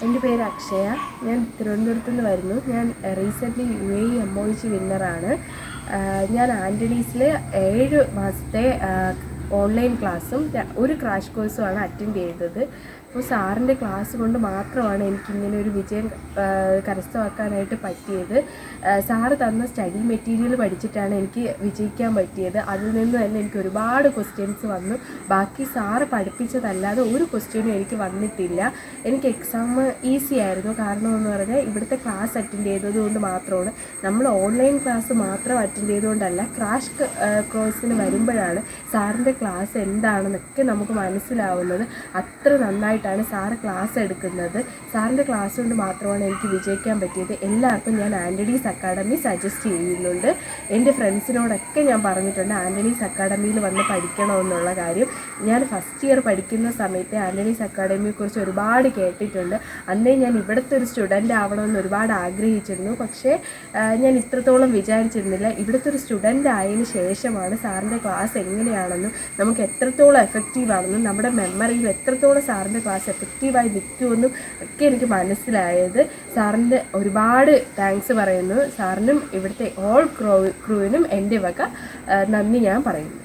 എൻ്റെ പേര് അക്ഷയ. ഞാൻ തിരുവനന്തപുരത്ത് നിന്ന് വരുന്നു. ഞാൻ റീസെൻ്റ്ലി UAE MOEC വിന്നറാണ്. ഞാൻ ആൻ്റണീസിൽ 7 മാസത്തെ ഓൺലൈൻ ക്ലാസ്സും ഒരു ക്രാഷ് കോഴ്സുമാണ് അറ്റൻഡ് ചെയ്തത്. അപ്പോൾ സാറിൻ്റെ ക്ലാസ് കൊണ്ട് മാത്രമാണ് എനിക്കിങ്ങനെ ഒരു വിജയം കരസ്ഥമാക്കാനായിട്ട് പറ്റിയത്. സാറ് തന്ന സ്റ്റഡി മെറ്റീരിയൽ പഠിച്ചിട്ടാണ് എനിക്ക് വിജയിക്കാൻ പറ്റിയത്. അതിൽ നിന്ന് തന്നെ എനിക്ക് ഒരുപാട് ക്വസ്റ്റ്യൻസ് വന്നു. ബാക്കി സാറ് പഠിപ്പിച്ചതല്ലാതെ ഒരു ക്വസ്റ്റ്യനും എനിക്ക് വന്നിട്ടില്ല. എനിക്ക് എക്സാം ഈസി ആയിരുന്നു. കാരണം എന്ന് പറഞ്ഞാൽ ഇവിടുത്തെ ക്ലാസ് അറ്റൻഡ് ചെയ്തതുകൊണ്ട് മാത്രമാണ്. നമ്മൾ ഓൺലൈൻ ക്ലാസ് മാത്രം അറ്റൻഡ് ചെയ്തുകൊണ്ടല്ല, ക്രാഷ് കോഴ്സിന് വരുമ്പോഴാണ് സാറിൻ്റെ ക്ലാസ് എന്താണെന്നൊക്കെ നമുക്ക് മനസ്സിലാവുന്നത്. അത്ര നന്നായിട്ടാണ് സാറ് ക്ലാസ് എടുക്കുന്നത്. സാറിൻ്റെ ക്ലാസ് കൊണ്ട് മാത്രമാണ് എനിക്ക് വിജയിക്കാൻ പറ്റിയത്. എല്ലാവർക്കും ഞാൻ ആൻ്റണീസ് അക്കാഡമി സജസ്റ്റ് ചെയ്യുന്നുണ്ട്. എൻ്റെ ഫ്രണ്ട്സിനോടൊക്കെ ഞാൻ പറഞ്ഞിട്ടുണ്ട് ആൻ്റണീസ് അക്കാഡമിയിൽ വന്ന് പഠിക്കണമെന്നുള്ള കാര്യം. ഞാൻ ഫസ്റ്റ് ഇയർ പഠിക്കുന്ന സമയത്ത് ആൻ്റണീസ് അക്കാഡമിയെക്കുറിച്ച് ഒരുപാട് കേട്ടിട്ടുണ്ട്. അന്നേ ഞാൻ ഇവിടുത്തെ ഒരു സ്റ്റുഡൻ്റ് ആവണമെന്ന് ഒരുപാട് ആഗ്രഹിച്ചിരുന്നു. പക്ഷേ ഞാൻ ഇത്രത്തോളം വിചാരിച്ചിരുന്നില്ല. ഇവിടുത്തെ ഒരു സ്റ്റുഡൻ്റ് ആയതിനു ശേഷമാണ് സാറിൻ്റെ ക്ലാസ് എങ്ങനെയാണെന്നും നമുക്ക് എത്രത്തോളം എഫക്റ്റീവാണെന്നും നമ്മുടെ മെമ്മറിയിൽ എത്രത്തോളം സാറിൻ്റെ ക്ലാസ് എഫക്റ്റീവായി നിൽക്കുമെന്നും ഒക്കെ എനിക്ക് മനസ്സിലായത്. സാറിൻ്റെ ഒരുപാട് താങ്ക്സ് പറയുന്നു. സാറിനും ഇവിടുത്തെ ഓൾ ക്രൂവിനും എൻ്റെ വക നന്ദി ഞാൻ പറയുന്നു.